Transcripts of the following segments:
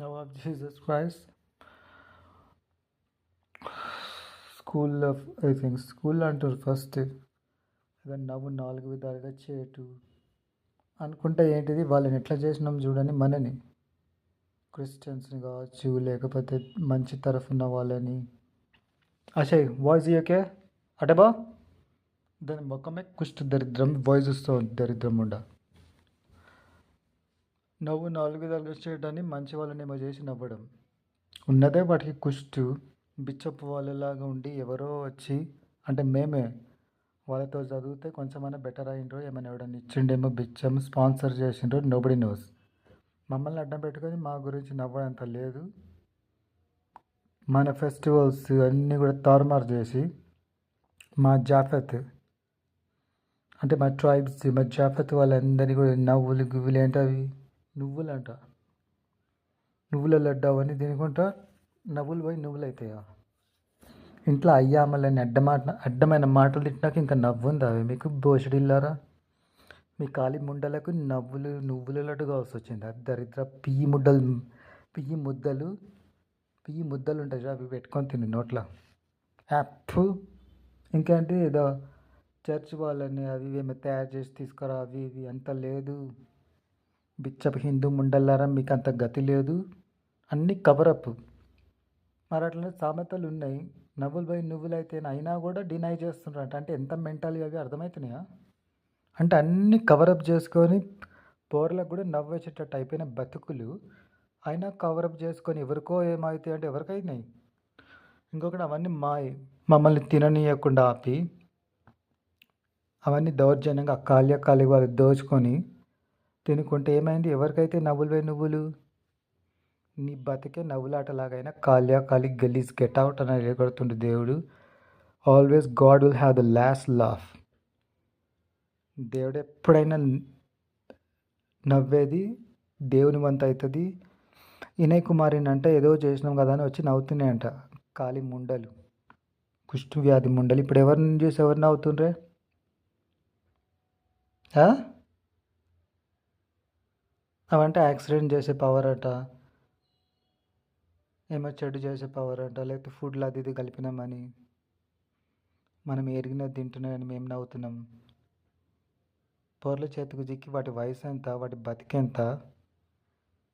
Now of Jesus Christ, స్కూల్లో I think school అంటారు first ఏదైనా నవ్వు 4 విధాలుగా చేయటు అనుకుంటే ఏంటిది వాళ్ళని ఎట్లా చేసినాం చూడని మనని క్రిస్టియన్స్ని కావచ్చు లేకపోతే మంచి తరఫున వాళ్ళని అషయ్ వాయిస్ ఓకే అటబా దాని ముఖమే కుష్టి దరిద్రం వాయిస్ వస్తూ దరిద్రం ఉండ నవ్వు 4 విధాలుగా చేయడాన్ని మంచి వాళ్ళని ఏమో చేసి నవ్వడం ఉన్నదే వాటికి కుష్టు బిచ్చపు వాళ్ళలాగా ఉండి ఎవరో వచ్చి అంటే మేమే వాళ్ళతో చదివితే కొంచెమైనా బెటర్ అయిండ్రో ఏమైనా ఎవడన్నా ఇచ్చిండేమో బిచ్చం స్పాన్సర్ చేసిండ్రో నోబడి నోస్ మమ్మల్ని అడ్డం పెట్టుకొని మా గురించి నవ్వడంత లేదు. మన ఫెస్టివల్స్ అన్నీ కూడా తారుమారు చేసి మా జాఫెత్ అంటే మా ట్రైబ్స్ మా జాఫెత్ వాళ్ళందరినీ కూడా నవ్వులు గువ్వులు ఏంటవి నువ్వులంట నువ్వుల లడ్డు అవన్నీ తినుకుంటా నవ్వులు పోయి నువ్వులు అవుతాయా ఇంట్లో అయ్యామలని అడ్డమైన మాటలు తింటున్నాక ఇంకా నవ్వుందా మీకు బోషడిల్లారా మీ కాలి ముండలకు నువ్వుల లడ్డు కావాల్సి వచ్చింది అది దరిద్ర పియ్యి ముద్దలు ఉంటాయి అవి పెట్టుకొని తిని నోట్లో యాప్ ఇంకేంటి ఏదో చర్చ్ వాళ్ళని అవి ఏమో తయారు చేసి తీసుకురా అవి ఇవి అంత లేదు బిచ్చపు హిందూ ముండల్లారా మీకు అంత గతి లేదు అన్నీ కవరప్ మరి అట్లనే సామెతలు ఉన్నాయి నవ్వులు పోయి నువ్వులు అయితే అయినా కూడా డినై చేస్తున్నారంట అంటే ఎంత మెంటల్గా అవి అర్థమవుతున్నాయా అంటే అన్నీ కవరప్ చేసుకొని పోర్లకు కూడా నవ్వేసేటట్టు అయిపోయిన బతుకులు అయినా కవరప్ చేసుకొని ఎవరికో ఏమవుతాయి అంటే ఎవరికైనాయి ఇంకొకటి అవన్నీ మమ్మల్ని తిననీయకుండా ఆపి అవన్నీ దౌర్జన్యంగా కాలి వాళ్ళు దోచుకొని తినుకుంటే ఏమైంది ఎవరికైతే నువ్వులు నీ బతికే నవ్వులాటలాగైనా కాలి గలీజ్ గెట్ అవుట్ అని ఎగడుతుండే దేవుడు always God will have the last laugh దేవుడు ఎప్పుడైనా నవ్వేది దేవుని వంత అవుతుంది వినయ్ కుమారిని అంటే ఏదో చేసినాం కదా అని వచ్చి నవ్వుతున్నాయంట కాలి ముండలు కుష్టు వ్యాధి ముండలు ఇప్పుడు ఎవరిని చూసి ఎవరు నవ్వుతుండ్రే అవంటే యాక్సిడెంట్ చేసే పవర్ అట ఏమో చెడు చేసే పవర్ అంట లేకపోతే ఫుడ్లో అది ఇది కలిపినామని మనం ఎరిగినది తింటున్నామని మేము నవ్వుతున్నాం పొరల చేతికి చిక్కి వాటి వయసు ఎంత వాటి బతికెంత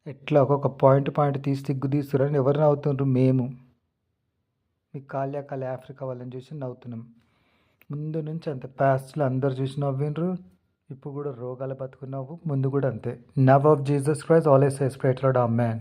ఎట్లా ఒక్కొక్క పాయింట్ తీసి తిగ్గు తీస్తున్నారని ఎవరు నవ్వుతుండ్రు మేము మీ కాలి ఆఫ్రికా వాళ్ళని చూసి నవ్వుతున్నాం ముందు నుంచి అంతే పాస్ట్లో అందరు చూసి నవ్విండ్రు ఇప్పుడు కూడా రోగాలు బతుకున్నావు ముందు కూడా అంతే now of Jesus Christ always ఎస్ప్రేటెడ్ ఆమెన్